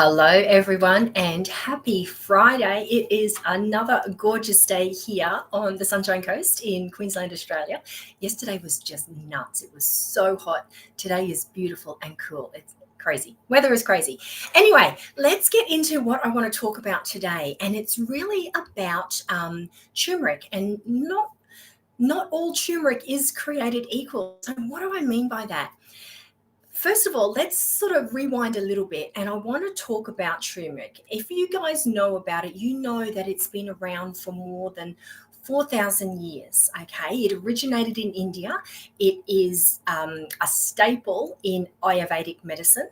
Hello, everyone, and happy Friday. It is another gorgeous day here on the Sunshine Coast in Queensland, Australia. Yesterday was just nuts. It was so hot. Today is beautiful and cool. It's crazy. Weather is crazy. Anyway, let's get into what I want to talk about today. And it's really about turmeric, and not all turmeric is created equal. So what do I mean by that? First of all, let's sort of rewind a little bit, and I want to talk about turmeric. If you guys know about it, you know that it's been around for more than 4,000 years. Okay, it originated in India. It is a staple in Ayurvedic medicine.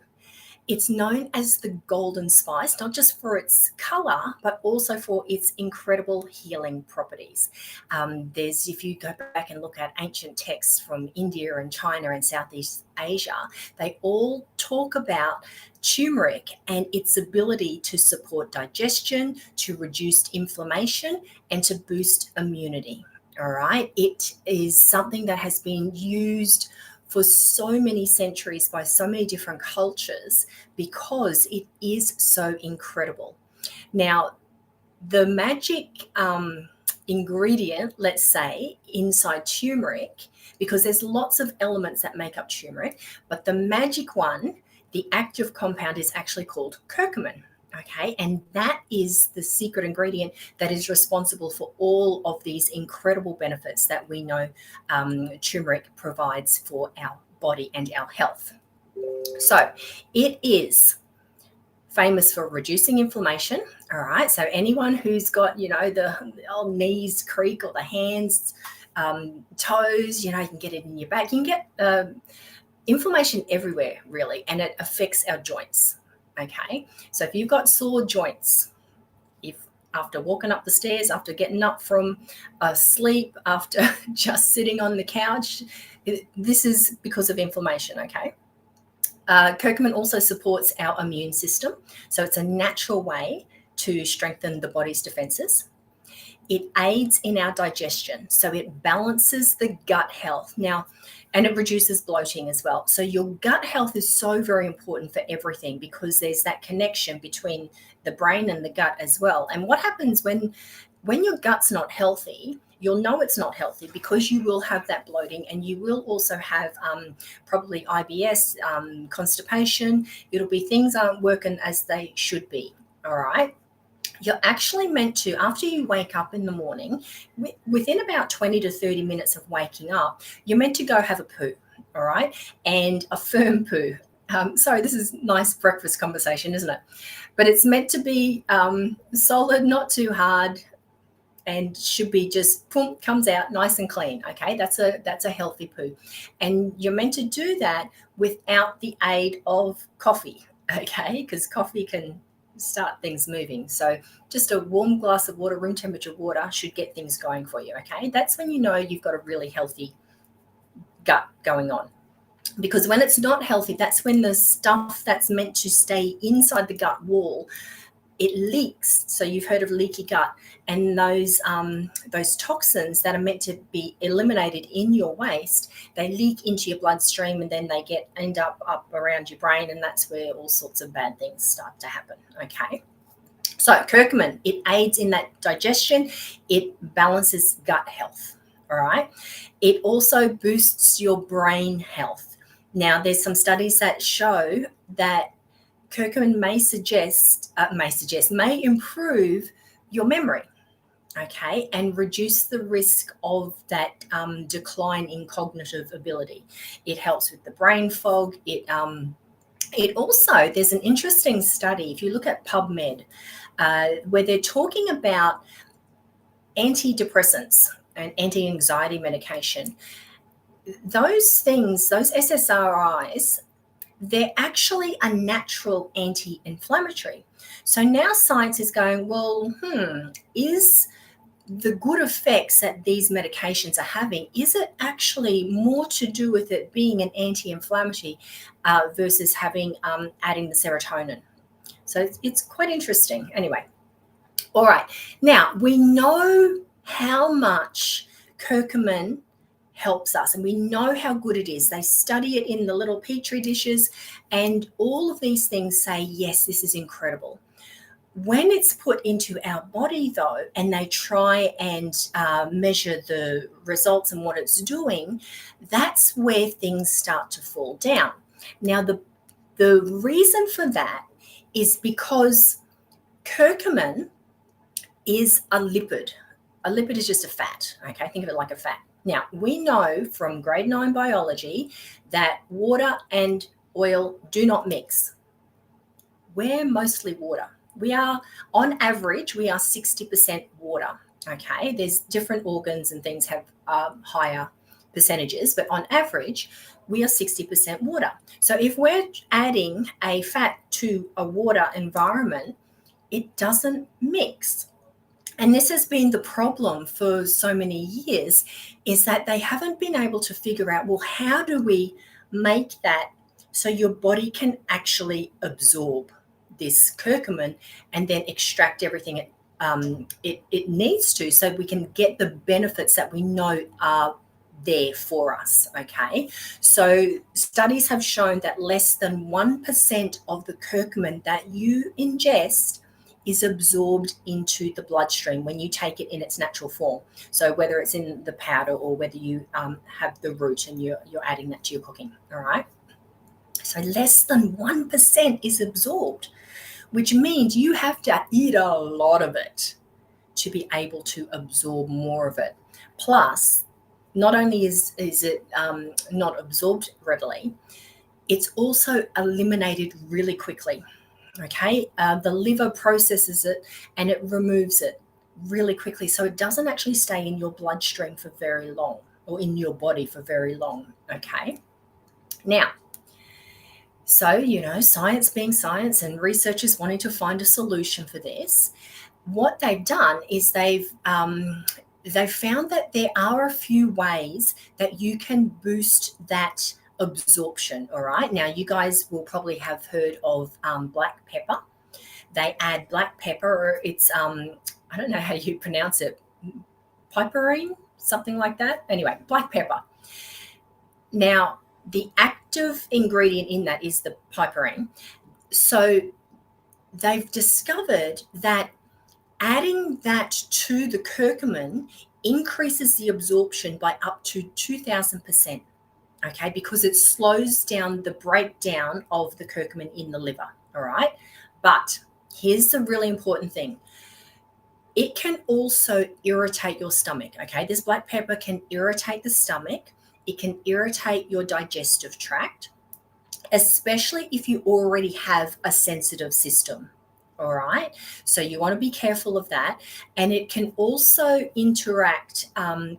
It's known as the golden spice, not just for its color, but also for its incredible healing properties. If you go back and look at ancient texts from India and China and Southeast Asia, they all talk about turmeric and its ability to support digestion, to reduce inflammation, and to boost immunity. All right. It is something that has been used for so many centuries by so many different cultures because it is so incredible. Now, the magic ingredient, let's say, inside turmeric, because there's lots of elements that make up turmeric, but the magic one, the active compound, is actually called curcumin. Okay, and that is the secret ingredient that is responsible for all of these incredible benefits that we know turmeric provides for our body and our health. So it is famous for reducing inflammation. All right, so anyone who's got, the old knees creak or the hands, toes, you can get it in your back. You can get inflammation everywhere, really, and it affects our joints. Okay, so if you've got sore joints, if after walking up the stairs, after getting up from sleep, after just sitting on the couch, this is because of inflammation. Okay, curcumin also supports our immune system, so it's a natural way to strengthen the body's defenses. It aids in our digestion, so it balances the gut health. Now, and it reduces bloating as well. So your gut health is so very important for everything because there's that connection between the brain and the gut as well. And what happens when your gut's not healthy, you'll know it's not healthy because you will have that bloating, and you will also have probably IBS, constipation. It'll be things aren't working as they should be. All right. You're actually meant to, after you wake up in the morning, within about 20 to 30 minutes of waking up, you're meant to go have a poo, all right? And a firm poo. Sorry, this is nice breakfast conversation, isn't it? But it's meant to be solid, not too hard, and should be just boom, comes out nice and clean. Okay, that's a healthy poo. And you're meant to do that without the aid of coffee, okay? Because coffee can start things moving. So just a warm glass of water, room temperature water, should get things going for you. Okay, that's when you know you've got a really healthy gut going on. Because when it's not healthy, that's when the stuff that's meant to stay inside the gut wall, it leaks. So you've heard of leaky gut, and those toxins that are meant to be eliminated in your waste, they leak into your bloodstream, and then they end up around your brain, and that's where all sorts of bad things start to happen. Okay. So curcumin, it aids in that digestion. It balances gut health. All right. It also boosts your brain health. Now, there's some studies that show that curcumin may improve your memory, okay, and reduce the risk of that decline in cognitive ability. It helps with the brain fog. It also, there's an interesting study, if you look at PubMed, where they're talking about antidepressants and anti-anxiety medication. Those things, those SSRIs, they're actually a natural anti-inflammatory. So now science is going, well, is the good effects that these medications are having, is it actually more to do with it being an anti-inflammatory versus having adding the serotonin? So it's quite interesting. Anyway, all right. Now, we know how much curcumin helps us, and we know how good it is. They study it in the little petri dishes, and all of these things say, yes, this is incredible. When it's put into our body, though, and they try and measure the results and what it's doing, that's where things start to fall down. Now, the reason for that is because curcumin is a lipid. A lipid is just a fat, okay? Think of it like a fat. Now, we know from grade 9 biology that water and oil do not mix. We're mostly water. We are, on average, we are 60% water, okay? There's different organs and things have higher percentages, but on average, we are 60% water. So if we're adding a fat to a water environment, it doesn't mix. And this has been the problem for so many years, is that they haven't been able to figure out, well, how do we make that so your body can actually absorb this curcumin and then extract everything it needs to, so we can get the benefits that we know are there for us, okay? So studies have shown that less than 1% of the curcumin that you ingest is absorbed into the bloodstream when you take it in its natural form. So whether it's in the powder or whether you have the root and you're adding that to your cooking, all right? So less than 1% is absorbed, which means you have to eat a lot of it to be able to absorb more of it. Plus, not only is it not absorbed readily, it's also eliminated really quickly. Okay, the liver processes it and it removes it really quickly, so it doesn't actually stay in your bloodstream for very long, or in your body for very long. Okay, now, so science being science and researchers wanting to find a solution for this, what they've done is they've found that there are a few ways that you can boost that absorption. All right, now you guys will probably have heard of black pepper. They add black pepper, or it's I don't know how you pronounce it, piperine, something like that. Anyway, black pepper. Now, the active ingredient in that is the piperine. So they've discovered that adding that to the curcumin increases the absorption by up to 2,000%. Okay, because it slows down the breakdown of the curcumin in the liver. All right, but here's the really important thing. It can also irritate your stomach. Okay, this black pepper can irritate the stomach. It can irritate your digestive tract, especially if you already have a sensitive system. All right, so you want to be careful of that. And it can also interact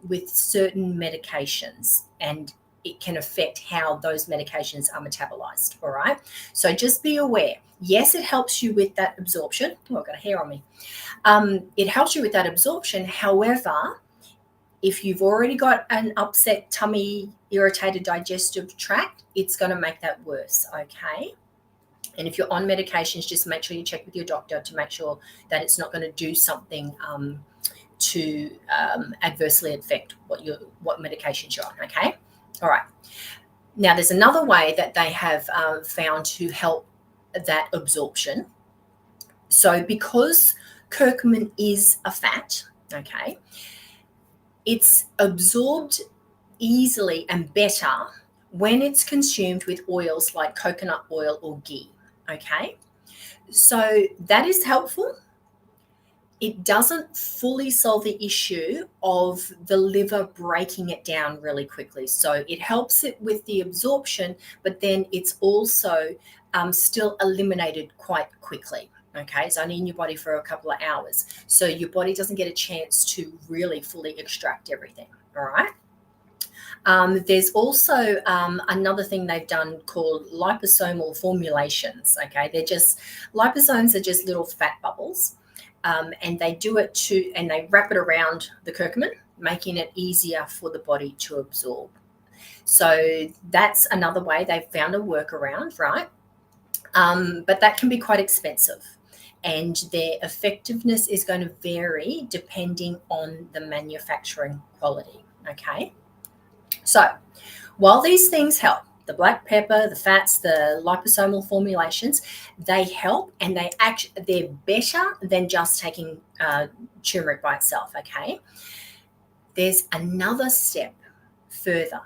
with certain medications, and it can affect how those medications are metabolized. All right, so just be aware. Yes, it helps you with that absorption. Oh, I've got a hair on me. It helps you with that absorption. However, if you've already got an upset tummy, irritated digestive tract, it's going to make that worse. Okay. And if you're on medications, just make sure you check with your doctor to make sure that it's not going to do something to adversely affect what medications you're on. Okay. All right. Now, there's another way that they have found to help that absorption. So because curcumin is a fat, okay, it's absorbed easily and better when it's consumed with oils like coconut oil or ghee. Okay, so that is helpful. It doesn't fully solve the issue of the liver breaking it down really quickly. So it helps it with the absorption, but then it's also still eliminated quite quickly. Okay, it's only in your body for a couple of hours. So your body doesn't get a chance to really fully extract everything. All right. There's also another thing they've done called liposomal formulations. Okay, liposomes are just little fat bubbles, and they do it and they wrap it around the curcumin, making it easier for the body to absorb. So that's another way they've found a workaround, right? But that can be quite expensive, and their effectiveness is going to vary depending on the manufacturing quality. Okay. So while these things help, the black pepper, the fats, the liposomal formulations, they help, and they're better than just taking turmeric by itself, okay? There's another step further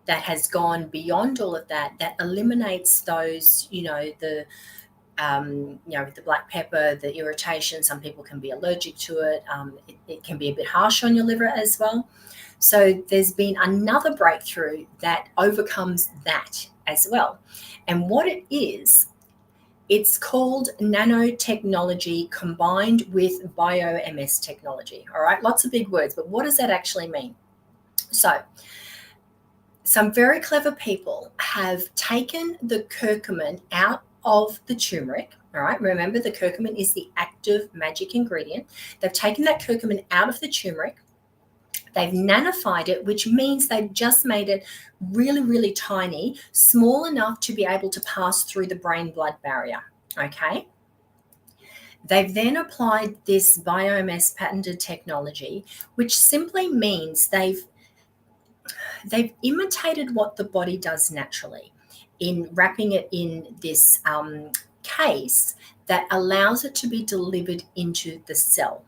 that has gone beyond all of that, that eliminates those, the the black pepper, the irritation. Some people can be allergic to it. It can be a bit harsh on your liver as well. So there's been another breakthrough that overcomes that as well. And what it is, it's called nanotechnology combined with bio-MS technology. All right, lots of big words, but what does that actually mean? So some very clever people have taken the curcumin out of the turmeric. All right, remember the curcumin is the active magic ingredient. They've taken that curcumin out of the turmeric. They've nanified it, which means they've just made it really, really tiny, small enough to be able to pass through the brain-blood barrier, okay? They've then applied this bio-MS patented technology, which simply means they've imitated what the body does naturally in wrapping it in this case that allows it to be delivered into the cell.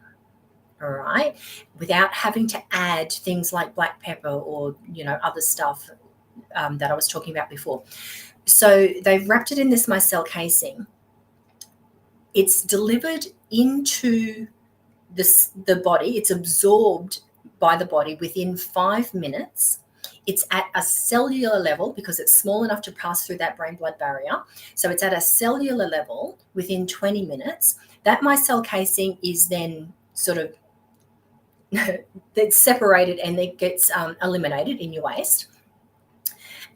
All right, without having to add things like black pepper or other stuff that I was talking about before. So they've wrapped it in this micelle casing. It's delivered into the body. It's absorbed by the body within 5 minutes. It's at a cellular level because it's small enough to pass through that brain-blood barrier. So it's at a cellular level within 20 minutes. That micelle casing is then sort of that's separated and it gets eliminated in your waste,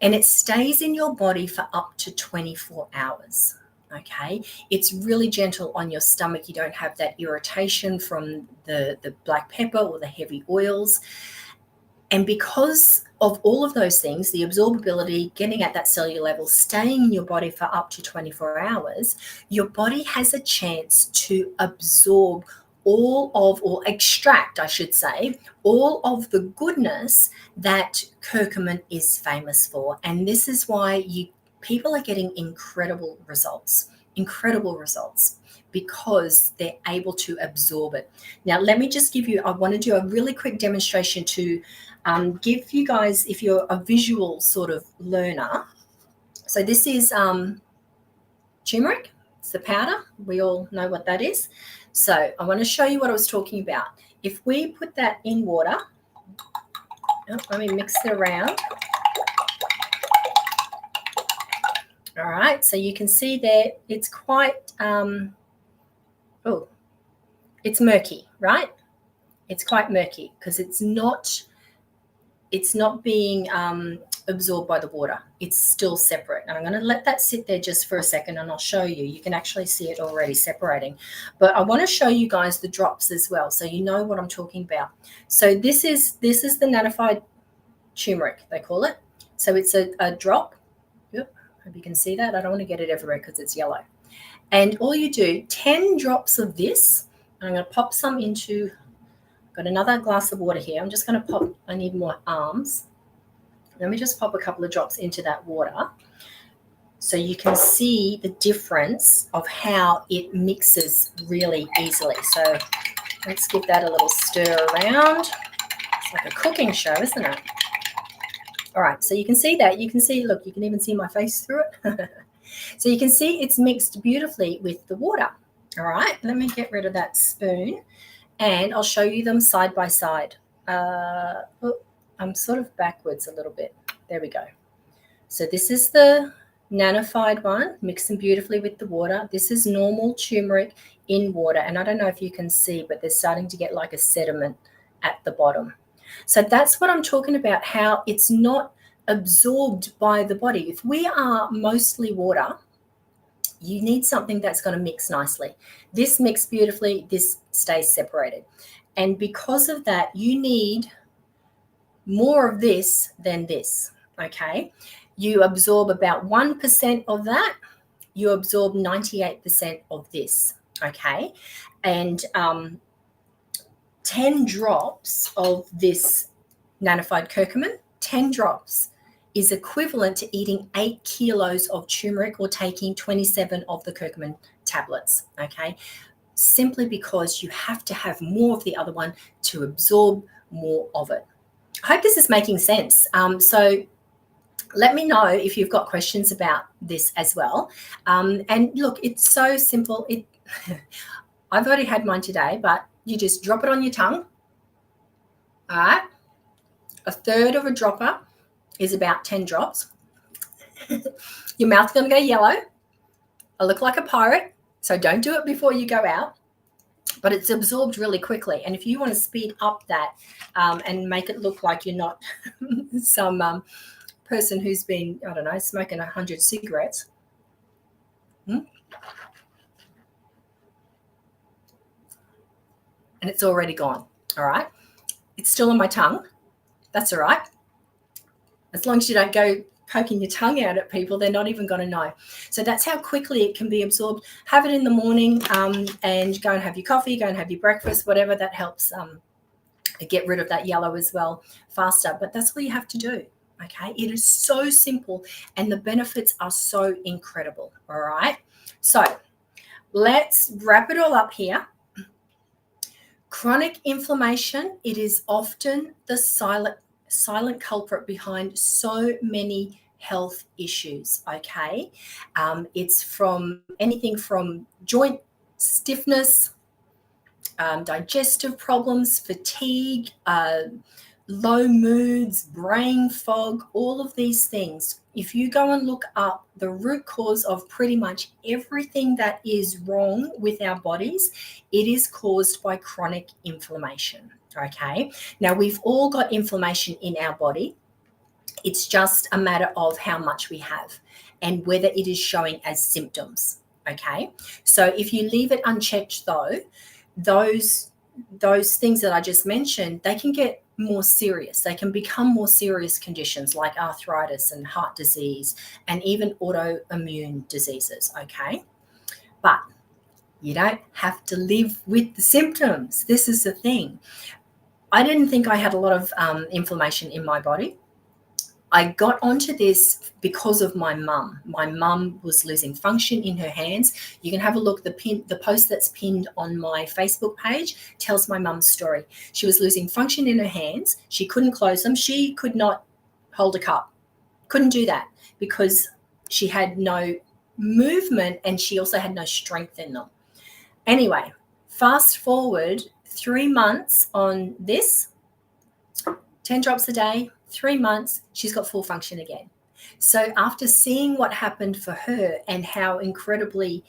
and it stays in your body for up to 24 hours. Okay, it's really gentle on your stomach. You don't have that irritation from the black pepper or the heavy oils. And because of all of those things, the absorbability, getting at that cellular level, staying in your body for up to 24 hours, your body has a chance to absorb or extract, I should say, all of the goodness that curcumin is famous for. And this is why people are getting incredible results, because they're able to absorb it. Now, let me just I want to do a really quick demonstration to give you guys, if you're a visual sort of learner. So this is turmeric. It's the powder. We all know what that is. So I want to show you what I was talking about. If we put that in water, let me mix it around. All right, so you can see there, it's quite, it's murky, right? It's quite murky because it's not being absorbed by the water. It's still separate. And I'm going to let that sit there just for a second, and I'll show you. You can actually see it already separating. But I want to show you guys the drops as well, so you know what I'm talking about. So this is the nanified turmeric, they call it. So it's a drop. Yep, hope you can see that. I don't want to get it everywhere because it's yellow. And all you do, 10 drops of this. I'm going to pop some into, got another glass of water here. I'm just going to pop, I need more arms. Let me just pop a couple of drops into that water so you can see the difference of how it mixes really easily. So let's give that a little stir around. It's like a cooking show, isn't it? All right, so you can see that. You can see, look, you can even see my face through it. So you can see it's mixed beautifully with the water. All right, let me get rid of that spoon and I'll show you them side by side. I'm sort of backwards a little bit. There we go. So this is the nanified one, mixed them beautifully with the water. This is normal turmeric in water. And I don't know if you can see, but they're starting to get like a sediment at the bottom. So that's what I'm talking about, how it's not absorbed by the body. If we are mostly water, you need something that's going to mix nicely. This mixed beautifully, this stays separated. And because of that, you need more of this than this, okay? You absorb about 1% of that, you absorb 98% of this, okay? And 10 drops of this nanified curcumin 10 drops is equivalent to eating 8 kilos of turmeric or taking 27 of the curcumin tablets, okay? Simply because you have to have more of the other one to absorb more of it. I hope this is making sense. So let me know if you've got questions about this as well. And look, it's so simple. I've already had mine today, but you just drop it on your tongue. All right. A third of a dropper is about 10 drops. Your mouth's going to go yellow. I look like a pirate, so don't do it before you go out. But it's absorbed really quickly. And if you want to speed up that and make it look like you're not some person who's been, I don't know, smoking 100 cigarettes. And it's already gone. All right. It's still on my tongue. That's all right. As long as you don't go poking your tongue out at people, they're not even going to know. So that's how quickly it can be absorbed. Have it in the morning and go and have your coffee, go and have your breakfast, whatever. That helps get rid of that yellow as well faster. But that's all you have to do. Okay. It is so simple and the benefits are so incredible. All right. So let's wrap it all up here. Chronic inflammation, it is often the silent culprit behind so many health issues, okay? It's from anything from joint stiffness, digestive problems, fatigue, low moods, brain fog, all of these things. If you go and look up the root cause of pretty much everything that is wrong with our bodies, it is caused by chronic inflammation, okay? Now, we've all got inflammation in our body. It's just a matter of how much we have and whether it is showing as symptoms, okay? So if you leave it unchecked, though, those things that I just mentioned, they can get more serious. They can become more serious conditions like arthritis and heart disease and even autoimmune diseases, okay? But you don't have to live with the symptoms. This is the thing. I didn't think I had a lot of inflammation in my body. I got onto this because of my mum. My mum was losing function in her hands. You can have a look. The post that's pinned on my Facebook page tells my mum's story. She was losing function in her hands. She couldn't close them. She could not hold a cup. Couldn't do that because she had no movement and she also had no strength in them. Anyway, fast forward 3 months on this, 10 drops a day, 3 months, she's got full function again. So after seeing what happened for her and how incredibly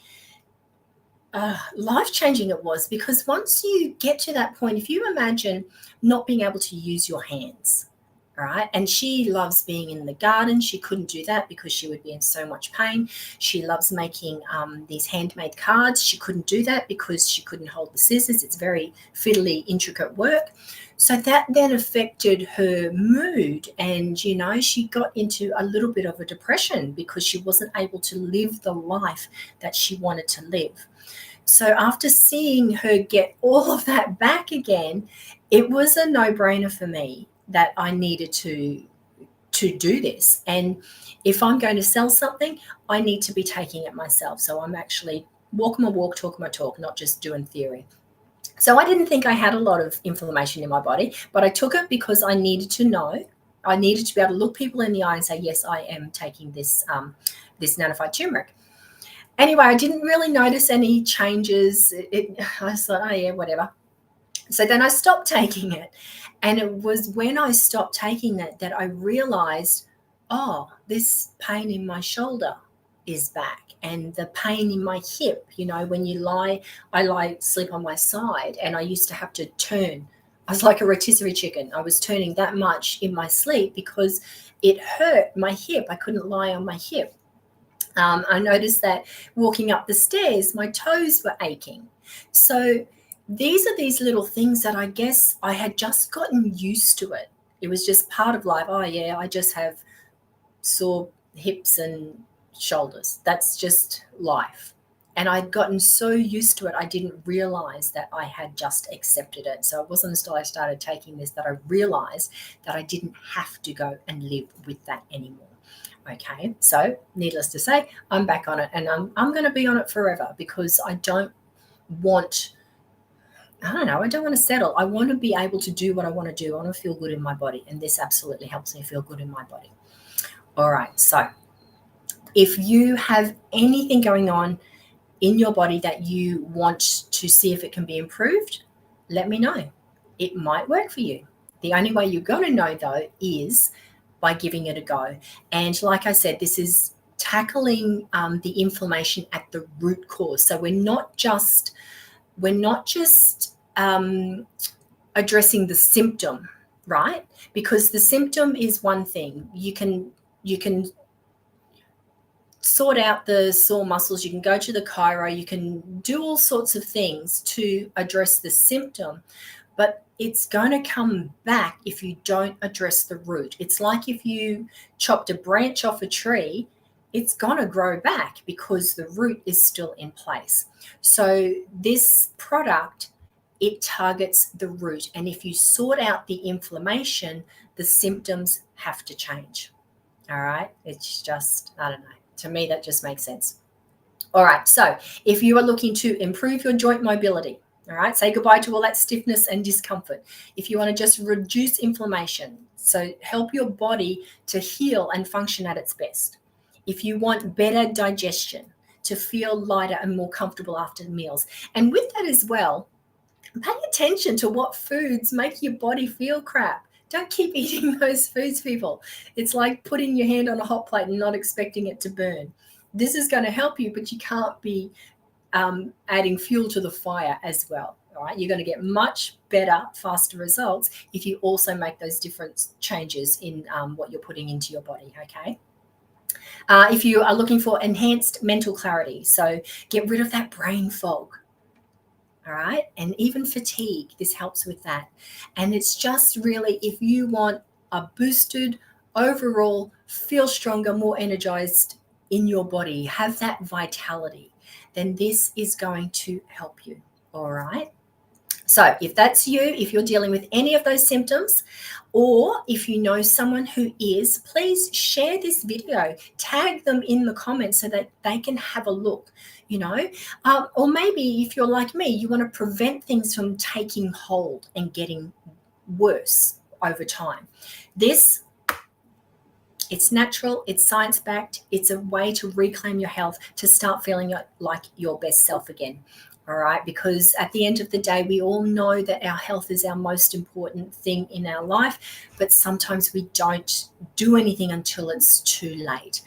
life-changing it was, because once you get to that point, if you imagine not being able to use your hands, all right, and she loves being in the garden. She couldn't do that because she would be in so much pain. She loves making these handmade cards. She couldn't do that because she couldn't hold the scissors. It's very fiddly, intricate work. So that then affected her mood and, you know, she got into a little bit of a depression because she wasn't able to live the life that she wanted to live. So after seeing her get all of that back again, it was a no-brainer for me that I needed to do this. And if I'm going to sell something, I need to be taking it myself. So I'm actually walking my walk, talking my talk, not just doing theory. So I didn't think I had a lot of inflammation in my body, but I took it because I needed to know. I needed to be able to look people in the eye and say, yes, I am taking this nanified turmeric. Anyway, I didn't really notice any changes. I just thought, oh yeah, whatever. So then I stopped taking it. And it was when I stopped taking it that I realized, oh, this pain in my shoulder is back. And the pain in my hip, you know, when you lie, sleep on my side, and I used to have to turn. I was like a rotisserie chicken. I was turning that much in my sleep because it hurt my hip. I couldn't lie on my hip. I noticed that walking up the stairs, my toes were aching. So these are these little things that I guess I had just gotten used to it. It was just part of life. Oh, yeah, I just have sore hips and shoulders. That's just life. And I'd gotten so used to it, I didn't realize that I had just accepted it. So it wasn't until I started taking this that I realized that I didn't have to go and live with that anymore. Okay, so needless to say, I'm back on it, and I'm going to be on it forever because I don't want to settle. I want to be able to do what I want to do. I want to feel good in my body, and this absolutely helps me feel good in my body. All right, so if you have anything going on in your body that you want to see if it can be improved, let me know. It might work for you. The only way you're going to know, though, is by giving it a go. And like I said, this is tackling the inflammation at the root cause. So we're not just addressing the symptom, right? Because the symptom is one thing. You can sort out the sore muscles, you can go to the chiro, you can do all sorts of things to address the symptom, but it's going to come back if you don't address the root. It's like if you chopped a branch off a tree, it's going to grow back because the root is still in place. So this product, it targets the root, and if you sort out the inflammation, the symptoms have to change. All right, it's just, I don't know. To me, that just makes sense. All right, so if you are looking to improve your joint mobility, all right, say goodbye to all that stiffness and discomfort. If you want to just reduce inflammation, so help your body to heal and function at its best. If you want better digestion, to feel lighter and more comfortable after meals. And with that as well, pay attention to what foods make your body feel crap. Don't keep eating those foods, people. It's like putting your hand on a hot plate and not expecting it to burn. This is going to help you, but you can't be adding fuel to the fire as well. All right, you're going to get much better, faster results if you also make those different changes in what you're putting into your body. Okay. If you are looking for enhanced mental clarity, so get rid of that brain fog. All right. And even fatigue, this helps with that. And it's just really, if you want a boosted overall, feel stronger, more energized in your body, have that vitality, then this is going to help you. All right. So if that's you, if you're dealing with any of those symptoms, or if you know someone who is, please share this video, tag them in the comments so that they can have a look, or maybe if you're like me, you want to prevent things from taking hold and getting worse over time. It's natural, it's science-backed, it's a way to reclaim your health, to start feeling like your best self again. All right, because at the end of the day, we all know that our health is our most important thing in our life, but sometimes we don't do anything until it's too late.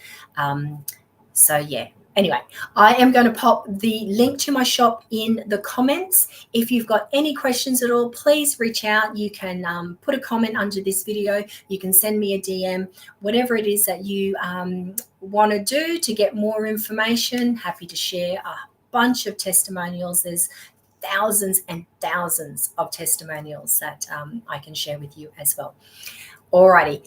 Anyway, I am going to pop the link to my shop in the comments. If you've got any questions at all, please reach out. You can put a comment under this video. You can send me a DM, whatever it is that you want to do to get more information. Happy to share a bunch of testimonials. There's thousands and thousands of testimonials that I can share with you as well. Alrighty.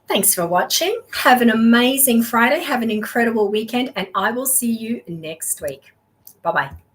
Thanks for watching. Have an amazing Friday. Have an incredible weekend, and I will see you next week. Bye-bye.